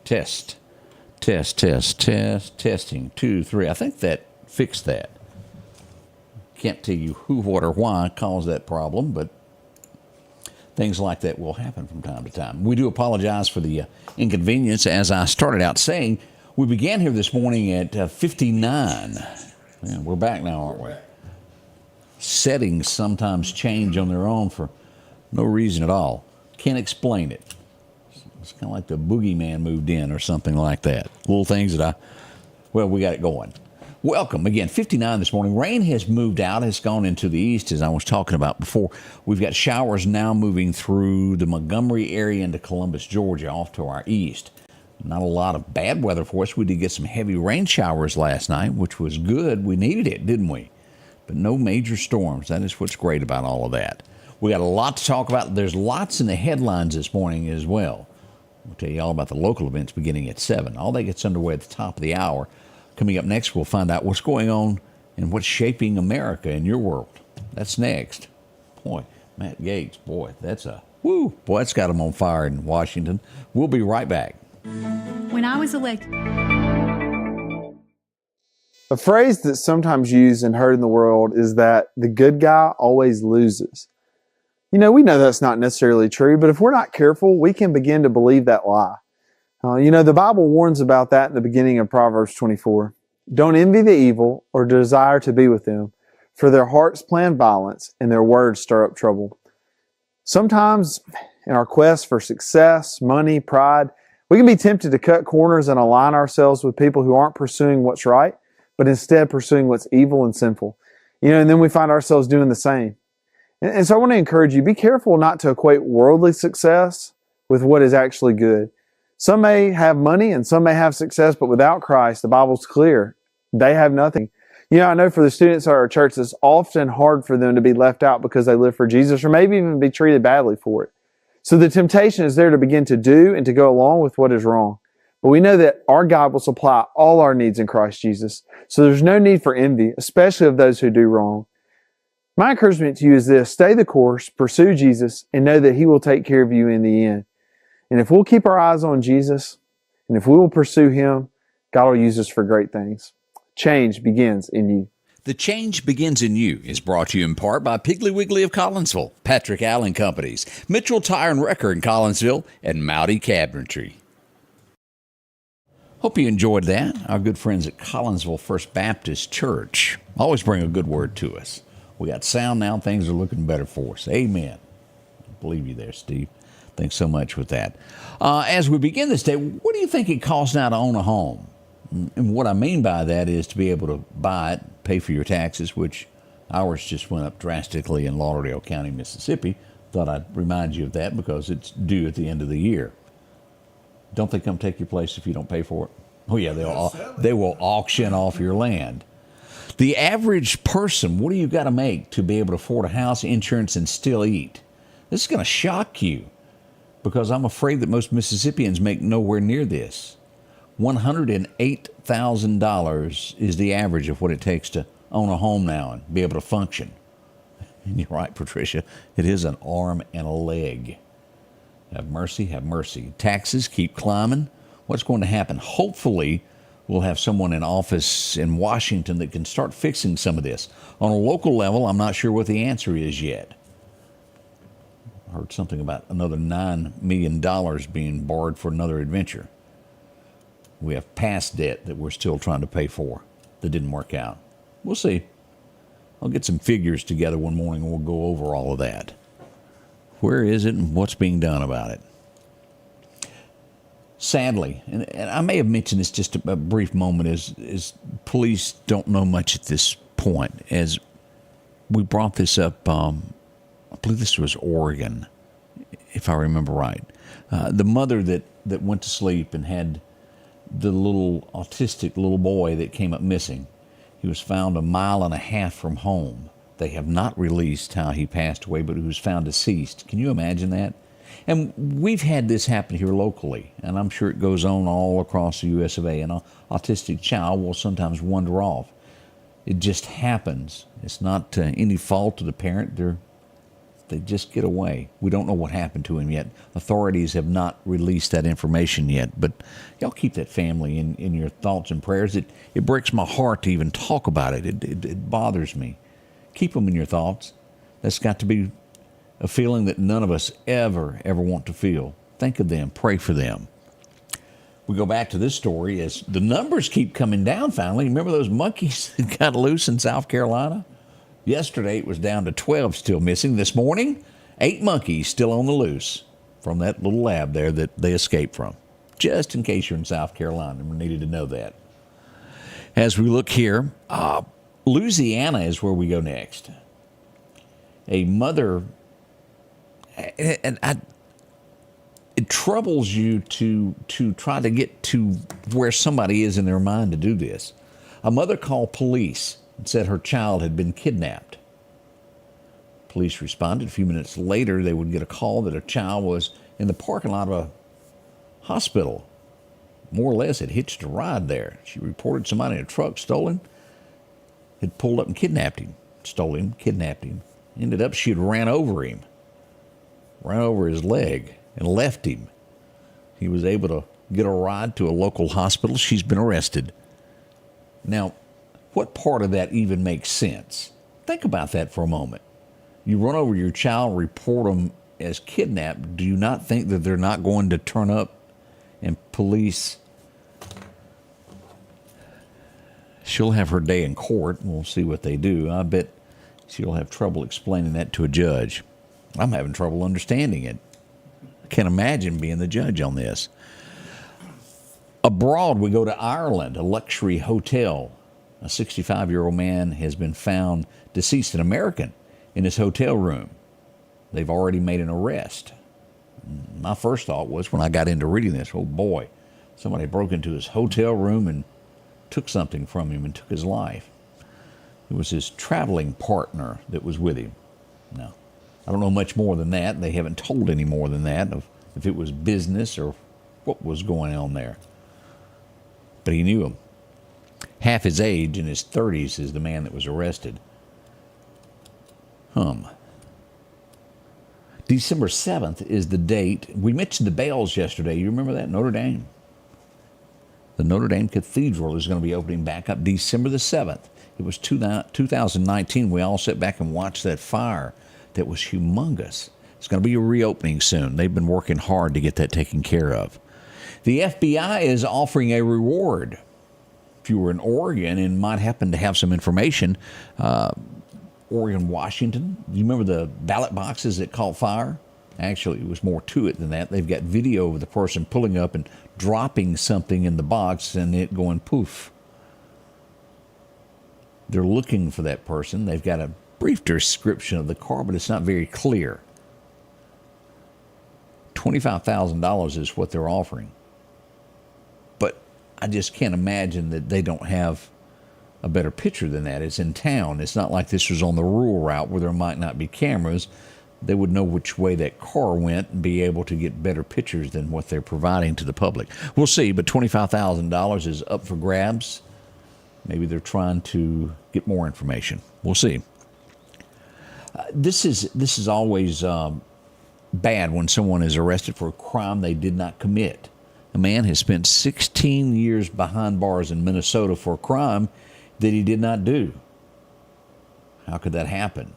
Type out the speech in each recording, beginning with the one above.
Test. Testing. 2, 3. I think that fixed that. Can't tell you who, what, or why caused that problem, but things like that will happen from time to time. We do apologize for the inconvenience. As I started out saying, we began here this morning at 59. Yeah, we're back now, aren't we? Settings sometimes change on their own for no reason at all. Can't explain it. It's kind of like the boogeyman moved in or something like that. Little things that we got it going. Welcome again, 59 this morning. Rain has moved out. It's gone into the east, as I was talking about before. We've got showers now moving through the Montgomery area into Columbus, Georgia, off to our east. Not a lot of bad weather for us. We did get some heavy rain showers last night, which was good. We needed it, didn't we? But no major storms. That is what's great about all of that. We got a lot to talk about. There's lots in the headlines this morning as well. We'll tell you all about the local events beginning at 7. All that gets underway at the top of the hour. Coming up next, we'll find out what's going on and what's shaping America in your world. That's next. Boy, Matt Gaetz, that's got him on fire in Washington. We'll be right back. When I was elected. A phrase that's sometimes used and heard in the world is that the good guy always loses. We know that's not necessarily true, but if we're not careful, we can begin to believe that lie. The Bible warns about that in the beginning of Proverbs 24. Don't envy the evil or desire to be with them, for their hearts plan violence and their words stir up trouble. Sometimes in our quest for success, money, pride, we can be tempted to cut corners and align ourselves with people who aren't pursuing what's right, but instead pursuing what's evil and sinful. And then we find ourselves doing the same. And so I want to encourage you, be careful not to equate worldly success with what is actually good. Some may have money and some may have success, but without Christ, the Bible's clear. They have nothing. I know for the students at our church, it's often hard for them to be left out because they live for Jesus or maybe even be treated badly for it. So the temptation is there to begin to do and to go along with what is wrong. But we know that our God will supply all our needs in Christ Jesus. So there's no need for envy, especially of those who do wrong. My encouragement to you is this: stay the course, pursue Jesus, and know that He will take care of you in the end. And if we'll keep our eyes on Jesus, and if we will pursue Him, God will use us for great things. Change begins in you. The Change Begins in You is brought to you in part by Piggly Wiggly of Collinsville, Patrick Allen Companies, Mitchell Tire and Wrecker in Collinsville, and Mowdy Cabinetry. Hope you enjoyed that. Our good friends at Collinsville First Baptist Church always bring a good word to us. We got sound now. Things are looking better for us. Amen. I believe you there, Steve. Thanks so much with that. As we begin this day, what do you think it costs now to own a home? And what I mean by that is to be able to buy it, pay for your taxes, which ours just went up drastically in Lauderdale County, Mississippi. Thought I'd remind you of that because it's due at the end of the year. Don't they come take your place if you don't pay for it? Oh, yeah, they will auction off your land. The average person, what do you got to make to be able to afford a house, insurance, and still eat? This is going to shock you because I'm afraid that most Mississippians make nowhere near this. $108,000 is the average of what it takes to own a home now and be able to function. And you're right, Patricia, it is an arm and a leg. Have mercy, have mercy. Taxes keep climbing. What's going to happen? Hopefully, we'll have someone in office in Washington that can start fixing some of this. On a local level, I'm not sure what the answer is yet. I heard something about another $9 million being borrowed for another adventure. We have past debt that we're still trying to pay for that didn't work out. We'll see. I'll get some figures together one morning and we'll go over all of that. Where is it and what's being done about it? Sadly, and I may have mentioned this just a brief moment, is police don't know much at this point. As we brought this up, I believe this was Oregon, if I remember right. The mother that went to sleep and had the little autistic little boy that came up missing. He was found 1.5 miles from home. They have not released how he passed away, but he was found deceased. Can you imagine that? And we've had this happen here locally, and I'm sure it goes on all across the U.S. of A. An autistic child will sometimes wander off. It just happens. It's not any fault of the parent. They're they just get away. We don't know what happened to him yet. Authorities have not released that information yet, but y'all keep that family in your thoughts and prayers. It breaks my heart to even talk about it. It bothers me. Keep them in your thoughts. That's got to be a feeling that none of us ever want to feel. Think of them. Pray for them. We go back to this story as the numbers keep coming down finally. Remember those monkeys that got loose in South Carolina? Yesterday it was down to 12 still missing. This morning, 8 monkeys still on the loose from that little lab there that they escaped from. Just in case you're in South Carolina, we needed to know that. As we look here, Louisiana is where we go next. A mother, and it troubles you to try to get to where somebody is in their mind to do this. A mother called police and said her child had been kidnapped. Police responded. A few minutes later, they would get a call that a child was in the parking lot of a hospital. More or less had hitched a ride there. She reported somebody in a truck stolen, had pulled up and kidnapped him, stole him, kidnapped him. Ended up she had ran over him, ran over his leg, and left him. He was able to get a ride to a local hospital. She's been arrested. Now, what part of that even makes sense? Think about that for a moment. You run over your child, report them as kidnapped. Do you not think that they're not going to turn up and police? She'll have her day in court. We'll see what they do. I bet she'll have trouble explaining that to a judge. I'm having trouble understanding it. I can't imagine being the judge on this. Abroad, we go to Ireland, a luxury hotel. A 65-year-old man has been found deceased, an American, in his hotel room. They've already made an arrest. My first thought was when I got into reading this, oh boy, somebody broke into his hotel room and took something from him and took his life. It was his traveling partner that was with him. Now, I don't know much more than that. They haven't told any more than that of if it was business or what was going on there. But he knew him. Half his age, in his 30s, is the man that was arrested. December 7th is the date. We mentioned the bells yesterday. You remember that? Notre Dame. The Notre Dame Cathedral is going to be opening back up December the 7th. It was 2019. We all sat back and watched that fire that was humongous. It's going to be a reopening soon. They've been working hard to get that taken care of. The FBI is offering a reward. If you were in Oregon and might happen to have some information, Oregon, Washington, do you remember the ballot boxes that caught fire? Actually, it was more to it than that. They've got video of the person pulling up and dropping something in the box and it going poof. They're looking for that person. They've got a brief description of the car, but it's not very clear. $25,000 is what they're offering. But I just can't imagine that they don't have a better picture than that. It's in town. It's not like this was on the rural route where there might not be cameras. They would know which way that car went and be able to get better pictures than what they're providing to the public. We'll see, but $25,000 is up for grabs. Maybe they're trying to get more information. We'll see. This is always bad when someone is arrested for a crime they did not commit. A man has spent 16 years behind bars in Minnesota for a crime that he did not do. How could that happen?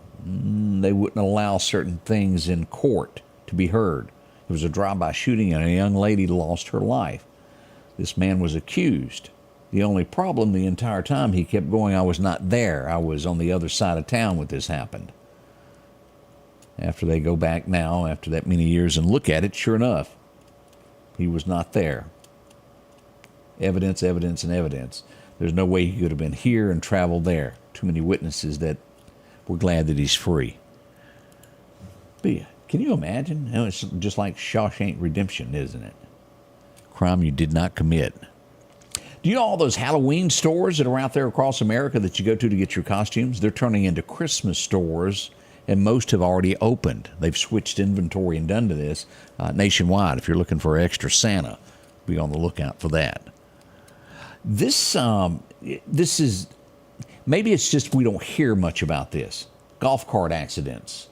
They wouldn't allow certain things in court to be heard. It was a drive-by shooting and a young lady lost her life. This man was accused. The only problem the entire time he kept going, I was not there. I was on the other side of town when this happened. After they go back now, after that many years, and look at it, sure enough, he was not there. Evidence, evidence, and evidence. There's no way he could have been here and traveled there. Too many witnesses that we're glad that he's free. But yeah, can you imagine? It's just like Shawshank Redemption, isn't it? Crime you did not commit. Do you know all those Halloween stores that are out there across America that you go to get your costumes? They're turning into Christmas stores, and most have already opened. They've switched inventory and done to this nationwide. If you're looking for extra Santa, be on the lookout for that. This is, maybe it's just we don't hear much about this. Golf cart accidents.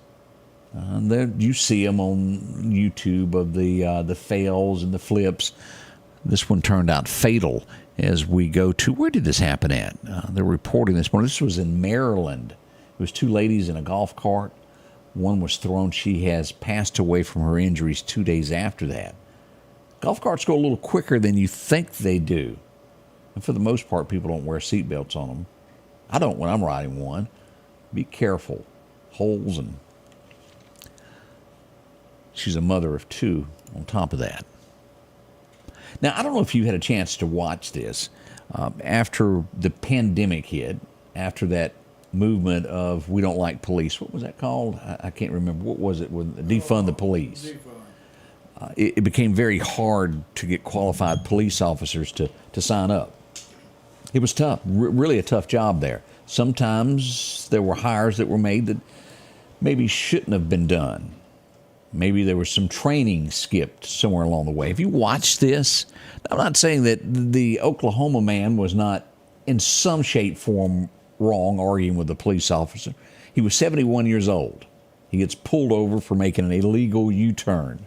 You see them on YouTube of the fails and the flips. This one turned out fatal as we go to, where did this happen at? They're reporting this morning. This was in Maryland. It was two ladies in a golf cart. One was thrown. She has passed away from her injuries 2 days after that. Golf carts go a little quicker than you think they do. And for the most part, people don't wear seatbelts on them. I don't when I'm riding one. Be careful. Holes and... She's a mother of two on top of that. Now, I don't know if you had a chance to watch this. After the pandemic hit, after that movement of we don't like police, what was that called? I can't remember. What was it? Defund the police. It became very hard to get qualified police officers to sign up. It was tough, really a tough job there. Sometimes there were hires that were made that maybe shouldn't have been done. Maybe there was some training skipped somewhere along the way. If you watch this, I'm not saying that the Oklahoma man was not in some shape, form wrong arguing with the police officer. He was 71 years old. He gets pulled over for making an illegal U-turn.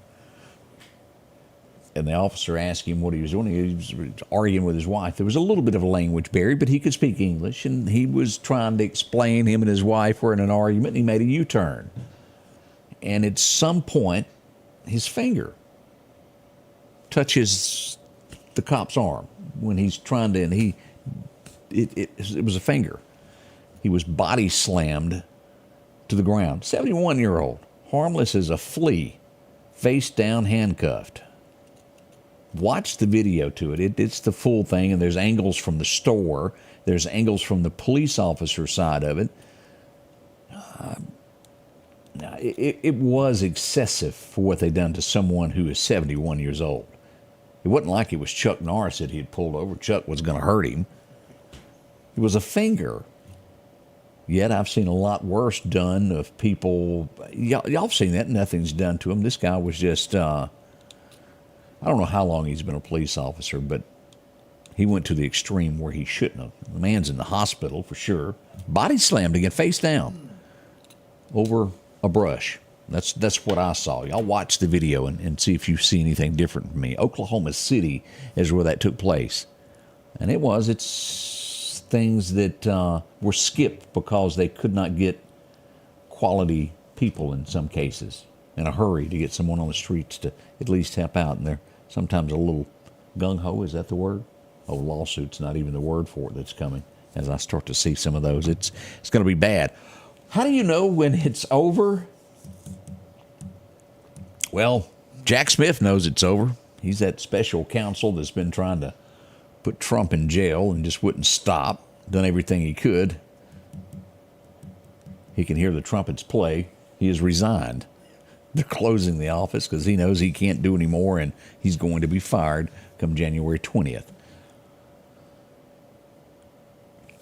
And the officer asked him what he was doing. He was arguing with his wife. There was a little bit of a language barrier, but he could speak English, and he was trying to explain him and his wife were in an argument, and he made a U-turn. And at some point, his finger touches the cop's arm when he's trying to, and it was a finger. He was body slammed to the ground. 71-year-old, harmless as a flea, face down, handcuffed. Watch the video to it. It's the full thing, and there's angles from the store. There's angles from the police officer side of it. It was excessive for what they done to someone who is 71 years old. It wasn't like it was Chuck Norris that he had pulled over. Chuck was going to hurt him. It was a finger. Yet I've seen a lot worse done of people. Y'all have seen that. Nothing's done to him. This guy was just, I don't know how long he's been a police officer, but he went to the extreme where he shouldn't have. The man's in the hospital for sure. Body slammed again, face down, over a brush. That's what I saw. Y'all watch the video and see if you see anything different from me. Oklahoma City is where that took place. And it's things that were skipped because they could not get quality people in some cases in a hurry to get someone on the streets to at least help out. And they're sometimes a little gung-ho, is that the word? Oh, lawsuit's not even the word for it that's coming. As I start to see some of those, it's going to be bad. How do you know when it's over? Well, Jack Smith knows it's over. He's that special counsel that's been trying to put Trump in jail and just wouldn't stop. Done everything he could. He can hear the trumpets play. He has resigned. They're closing the office because he knows he can't do any more, and he's going to be fired come January 20th.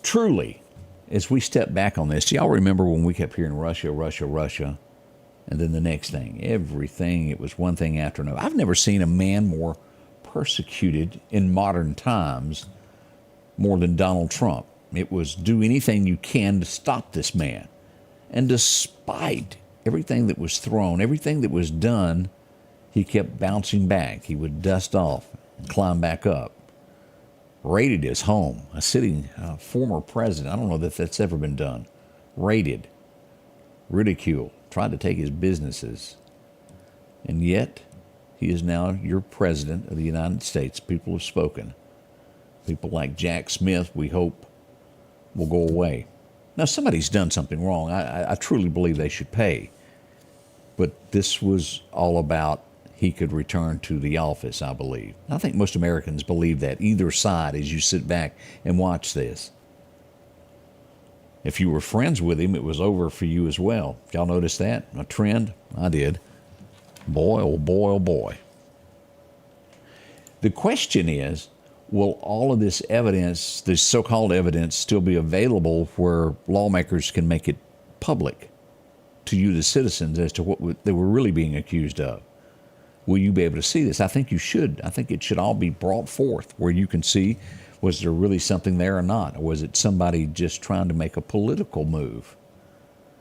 Truly, as we step back on this, do y'all remember when we kept hearing Russia, Russia, Russia, and then the next thing, everything, it was one thing after another. I've never seen a man more persecuted in modern times more than Donald Trump. It was do anything you can to stop this man. And despite everything that was thrown, everything that was done, he kept bouncing back. He would dust off and climb back up. Raided his home, a sitting former president. I don't know that that's ever been done. Raided, ridiculed, tried to take his businesses. And yet, he is now your president of the United States. People have spoken. People like Jack Smith, we hope, will go away. Now, somebody's done something wrong. I truly believe they should pay. But this was all about he could return to the office, I believe. I think most Americans believe that, either side, as you sit back and watch this. If you were friends with him, it was over for you as well. Did y'all notice that? A trend? I did. Boy, oh boy, oh boy. The question is, will all of this evidence, this so-called evidence, still be available where lawmakers can make it public to you, the citizens, as to what they were really being accused of? Will you be able to see this? I think you should. I think it should all be brought forth where you can see, was there really something there or not? Or was it somebody just trying to make a political move?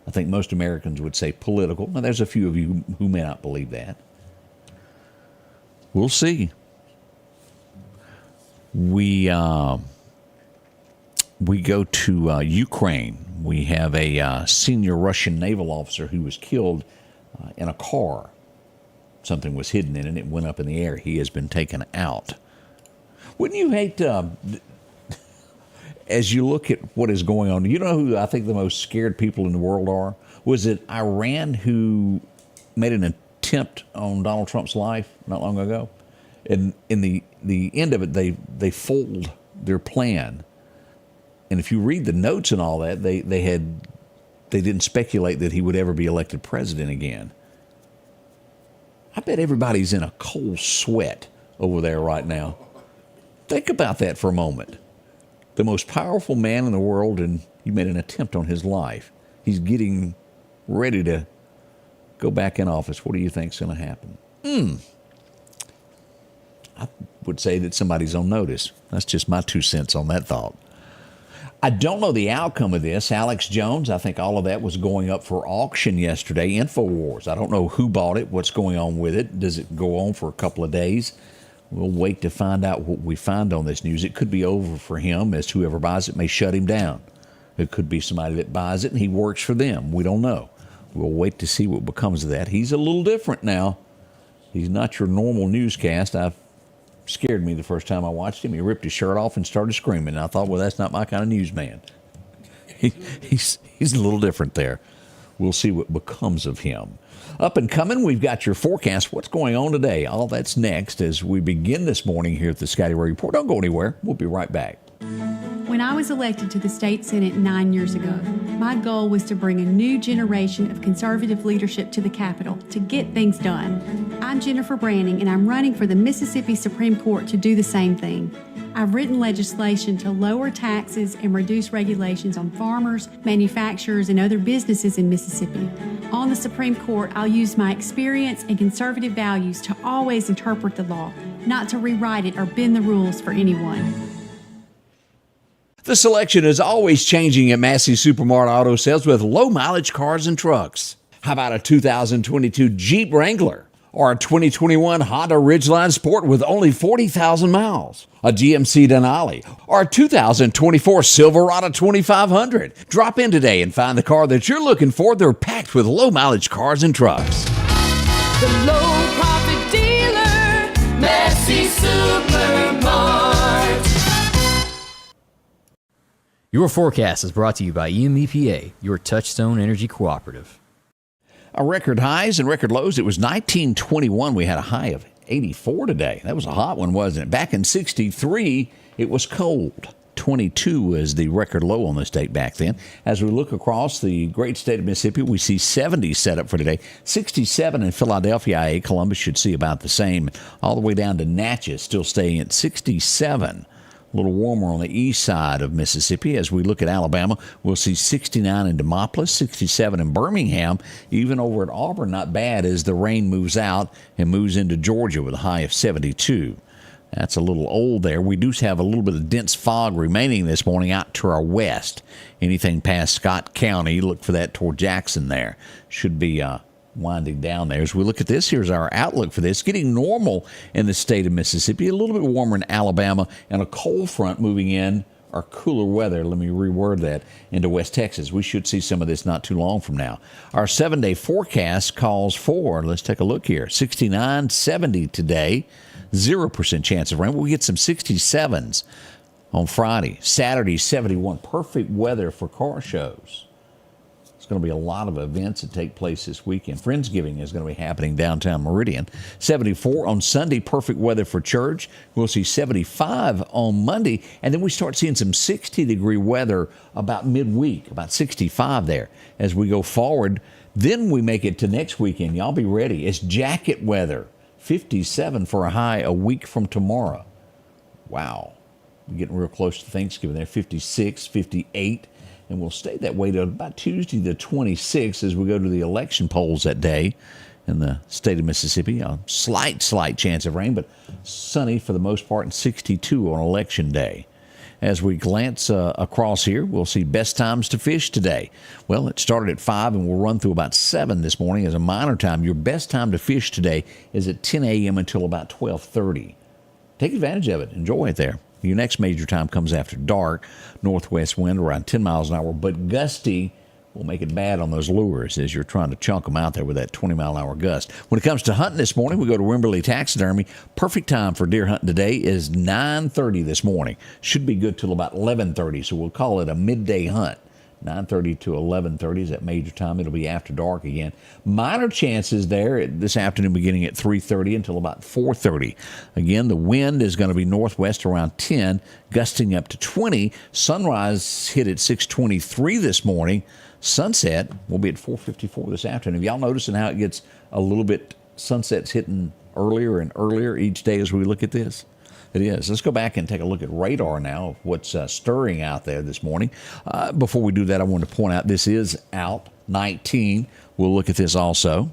I think most Americans would say political. Now, there's a few of you who may not believe that. We'll see. We go to Ukraine. We have a senior Russian naval officer who was killed in a car. Something was hidden in it. It went up in the air. He has been taken out. Wouldn't you hate, as you look at what is going on, you know who I think the most scared people in the world are? Was it Iran who made an attempt on Donald Trump's life not long ago? And in the end of it, they foiled their plan. And if you read the notes and all that, they didn't speculate that he would ever be elected president again. I bet everybody's in a cold sweat over there right now. Think about that for a moment. The most powerful man in the world, and you made an attempt on his life. He's getting ready to go back in office. What do you think's going to happen? I would say that somebody's on notice. That's just my 2 cents on that thought. I don't know the outcome of this. Alex Jones, I think all of that was going up for auction yesterday. InfoWars, I don't know who bought it, what's going on with it. Does it go on for a couple of days? We'll wait to find out what we find on this news. It could be over for him, as whoever buys it may shut him down. It could be somebody that buys it and he works for them. We don't know. We'll wait to see what becomes of that. He's a little different now. He's not your normal newscast. Scared me the first time I watched him. He ripped his shirt off and started screaming. And I thought, well, that's not my kind of newsman. He's a little different there. We'll see what becomes of him. Up and coming, we've got your forecast. What's going on today? All that's next as we begin this morning here at the Scotty Ray Report. Don't go anywhere. We'll be right back. When I was elected to the state Senate 9 years ago, my goal was to bring a new generation of conservative leadership to the Capitol to get things done. I'm Jennifer Branning, and I'm running for the Mississippi Supreme Court to do the same thing. I've written legislation to lower taxes and reduce regulations on farmers, manufacturers, and other businesses in Mississippi. On the Supreme Court, I'll use my experience and conservative values to always interpret the law, not to rewrite it or bend the rules for anyone. The selection is always changing at Massey Supermart Auto Sales with low-mileage cars and trucks. How about a 2022 Jeep Wrangler or a 2021 Honda Ridgeline Sport with only 40,000 miles? A GMC Denali or a 2024 Silverado 2500? Drop in today and find the car that you're looking for. They're packed with low-mileage cars and trucks. The low-profit dealer, Massey Supermart. Your forecast is brought to you by EMEPA, your Touchstone Energy Cooperative. Our record highs and record lows. It was 1921. We had a high of 84 today. That was a hot one, wasn't it? Back in 63, it was cold. 22 was the record low on this date back then. As we look across the great state of Mississippi, we see 70 set up for today. 67 in Philadelphia, IA. Columbus should see about the same. All the way down to Natchez, still staying at 67. A little warmer on the east side of Mississippi. As we look at Alabama, we'll see 69 in Demopolis, 67 in Birmingham. Even over at Auburn, not bad as the rain moves out and moves into Georgia with a high of 72. That's a little old there. We do have a little bit of dense fog remaining this morning out to our west. Anything past Scott County, look for that toward Jackson there. Should be winding down there. As we look at this, here's our outlook for this. Getting normal in the state of Mississippi, a little bit warmer in Alabama, and a cold front moving in, or cooler weather, let me reword that, into West Texas. We should see some of this not too long from now. Our 7-day forecast calls for, let's take a look here, 69, 70 today, 0% chance of rain. We'll get some 67s on Friday. Saturday, 71. Perfect weather for car shows. There's going to be a lot of events that take place this weekend. Friendsgiving is going to be happening downtown Meridian. 74 on Sunday, perfect weather for church. We'll see 75 on Monday, and then we start seeing some 60-degree weather about midweek, about 65 there as we go forward. Then we make it to next weekend. Y'all be ready. It's jacket weather, 57 for a high a week from tomorrow. Wow. We're getting real close to Thanksgiving there, 56, 58. And we'll stay that way to about Tuesday the 26th as we go to the election polls that day in the state of Mississippi. A slight chance of rain, but sunny for the most part, and 62 on election day. As we glance across here, we'll see best times to fish today. Well, it started at 5 and will run through about 7 this morning as a minor time. Your best time to fish today is at 10 a.m. until about 12:30. Take advantage of it. Enjoy it there. Your next major time comes after dark. Northwest wind around 10 miles an hour, but gusty will make it bad on those lures as you're trying to chunk them out there with that 20-mile-an-hour gust. When it comes to hunting this morning, we go to Wimberley Taxidermy. Perfect time for deer hunting today is 9:30 this morning. Should be good till about 11:30, so we'll call it a midday hunt. 9:30 to 11:30 is that major time. It'll be after dark again. Minor chances there this afternoon beginning at 3:30 until about 4:30. Again, the wind is going to be northwest around 10, gusting up to 20. Sunrise hit at 6:23 this morning. Sunset will be at 4:54 this afternoon. Have y'all noticing how it gets a little bit, sunset's hitting earlier and earlier each day as we look at this? It is. Let's go back and take a look at radar now of what's stirring out there this morning. Before we do that, I want to point out this is out 19. We'll look at this also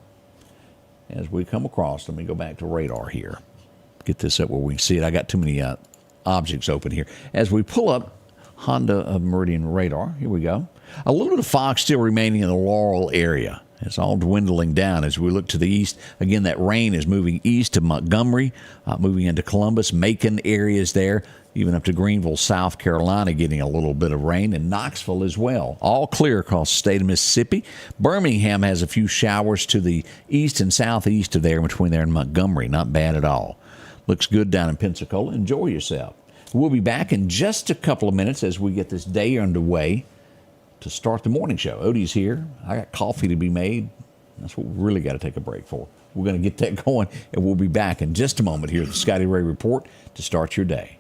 as we come across. Let me go back to radar here. Get this up where we can see it. I got too many objects open here. As we pull up Honda Meridian radar, here we go. A little bit of fog still remaining in the Laurel area. It's all dwindling down as we look to the east. Again, that rain is moving east to Montgomery, moving into Columbus, Macon areas there, even up to Greenville, South Carolina, getting a little bit of rain, and Knoxville as well. All clear across the state of Mississippi. Birmingham has a few showers to the east and southeast of there, between there and Montgomery. Not bad at all. Looks good down in Pensacola. Enjoy yourself. We'll be back in just a couple of minutes as we get this day underway to start the morning show. Odie's here. I got coffee to be made. That's what we really got to take a break for. We're going to get that going, and we'll be back in just a moment here at the Scotty Ray Report to start your day.